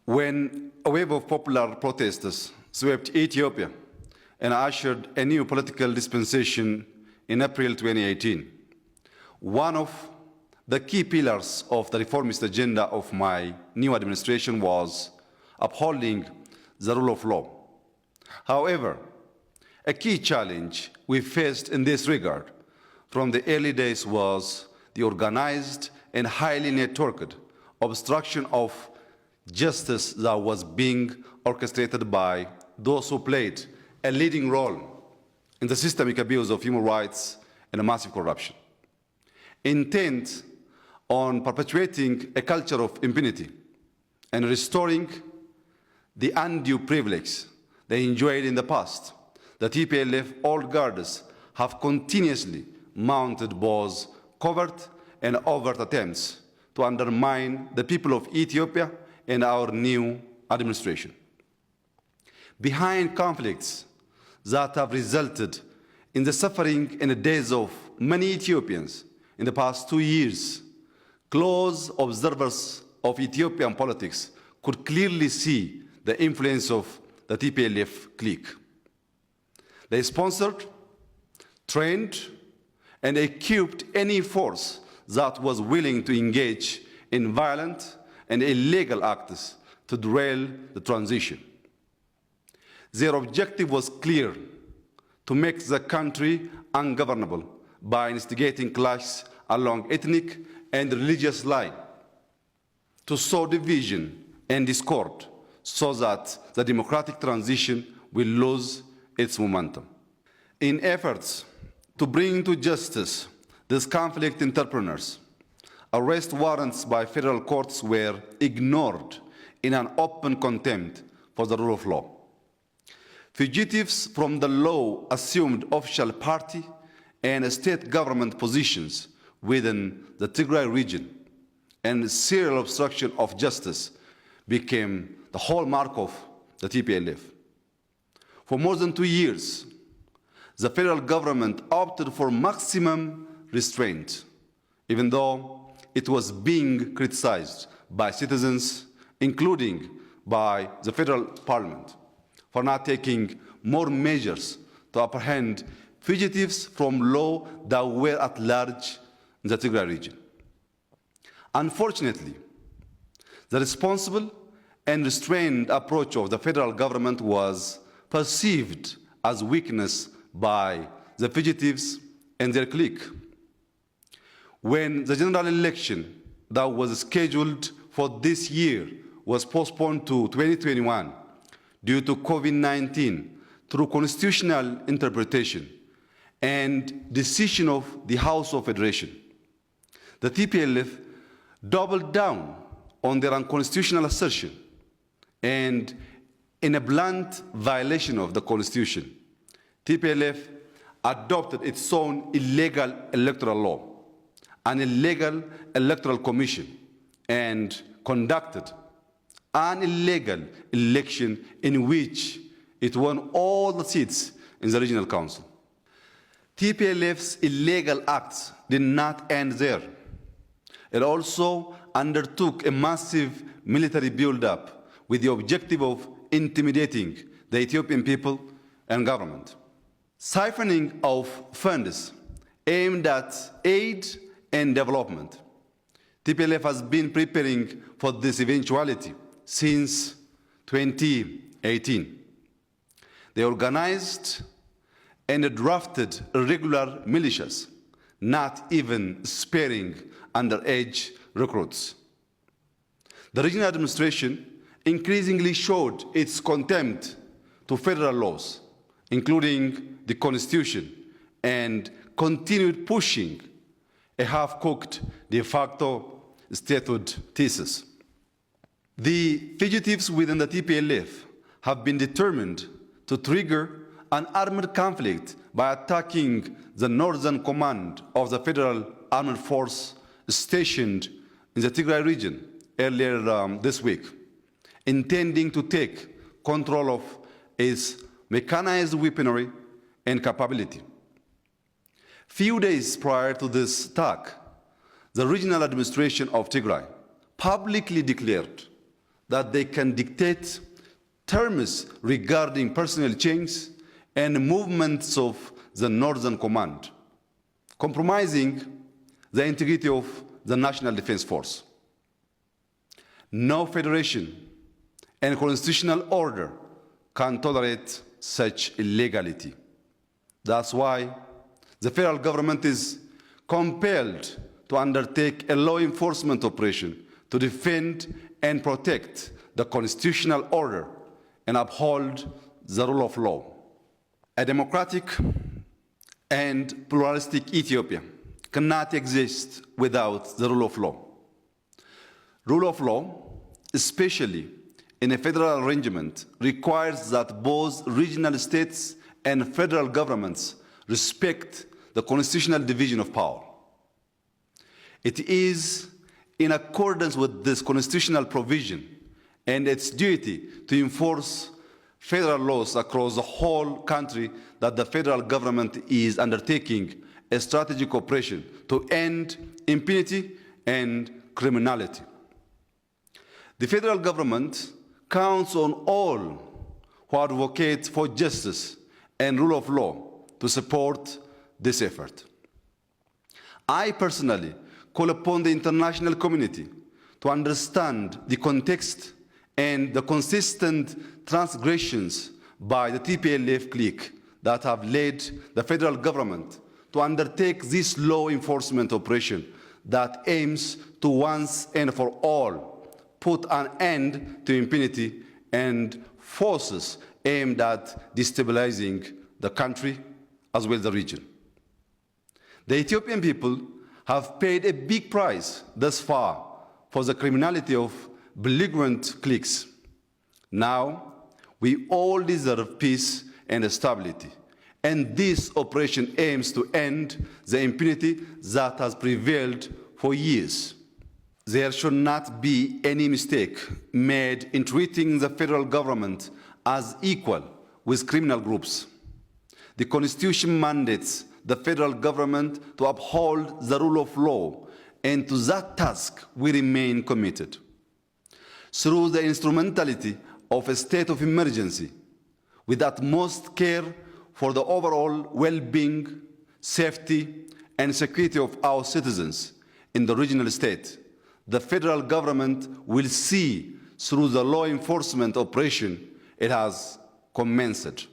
when a wave of popular protesters swept Ethiopia and ushered a new political dispensation in April 2018. One of the key pillars of the reformist agenda of my new administration was upholding the rule of law. However, a key challenge we faced in this regard from the early days was the organized and highly networked obstruction of justice that was being orchestrated by those who played a leading role in the systemic abuse of human rights and massive corruption, intent on perpetuating a culture of impunity and restoring the undue privilege they enjoyed in the past. The TPLF old guards have continuously mounted both covert and overt attempts to undermine the people of Ethiopia and our new administration. Behind conflicts that have resulted in the suffering and the deaths of many Ethiopians in the past 2 years, close observers of Ethiopian politics could clearly see the influence of the TPLF clique. They sponsored, trained, and equipped any force that was willing to engage in violent and illegal acts to derail the transition. Their objective was clear: to make the country ungovernable by instigating clashes along ethnic and religious lines, to sow division and discord so that the democratic transition will lose its momentum. In efforts to bring to justice these conflict entrepreneurs, arrest warrants by federal courts were ignored in an open contempt for the rule of law. Fugitives from the law assumed official party and state government positions within the Tigray region, and serial obstruction of justice became the hallmark of the TPLF. For more than 2 years, the federal government opted for maximum restraint, even though it was being criticized by citizens, including by the federal parliament, for not taking more measures to apprehend fugitives from law that were at large in the Tigray region. Unfortunately, the responsible and restrained approach of the federal government was perceived as weakness by the fugitives and their clique. When the general election that was scheduled for this year was postponed to 2021 due to COVID-19 through constitutional interpretation and decision of the House of Federation, the TPLF doubled down on their unconstitutional assertion, and in a blunt violation of the Constitution, TPLF adopted its own illegal electoral law, an illegal electoral commission, and conducted an illegal election in which it won all the seats in the regional council. TPLF's illegal acts did not end there. It also undertook a massive military build-up with the objective of intimidating the Ethiopian people and government. Siphoning of funds aimed at aid and development. TPLF has been preparing for this eventuality since 2018. They organized and drafted irregular militias, not even sparing underage recruits. The regional administration increasingly showed its contempt to federal laws, including the Constitution, and continued pushing a half-cooked de facto statehood thesis. The fugitives within the TPLF have been determined to trigger an armed conflict by attacking the northern command of the Federal Armed Force stationed in the Tigray region earlier this week, intending to take control of its mechanized weaponry and capability. Few days prior to this attack, the regional administration of Tigray publicly declared that they can dictate terms regarding personnel change and movements of the Northern Command, compromising the integrity of the National Defense Force. No federation and constitutional order can tolerate such illegality. That's why the federal government is compelled to undertake a law enforcement operation to defend and protect the constitutional order and uphold the rule of law. A democratic and pluralistic Ethiopia cannot exist without the rule of law. Rule of law, especially in a federal arrangement, requires that both regional states and federal governments respect the constitutional division of power. It is in accordance with this constitutional provision and its duty to enforce federal laws across the whole country that the federal government is undertaking a strategic operation to end impunity and criminality. The federal government counts on all who advocate for justice and rule of law to support this effort. I personally call upon the international community to understand the context and the consistent transgressions by the TPLF clique that have led the federal government to undertake this law enforcement operation that aims to once and for all put an end to impunity and forces aimed at destabilizing the country as well as the region. The Ethiopian people have paid a big price thus far for the criminality of belligerent cliques. Now, we all deserve peace and stability, and this operation aims to end the impunity that has prevailed for years. There should not be any mistake made in treating the federal government as equal with criminal groups. The Constitution mandates the federal government to uphold the rule of law, and to that task we remain committed. Through the instrumentality of a state of emergency, with utmost care for the overall well-being, safety, and security of our citizens in the regional state, the federal government will see through the law enforcement operation it has commenced.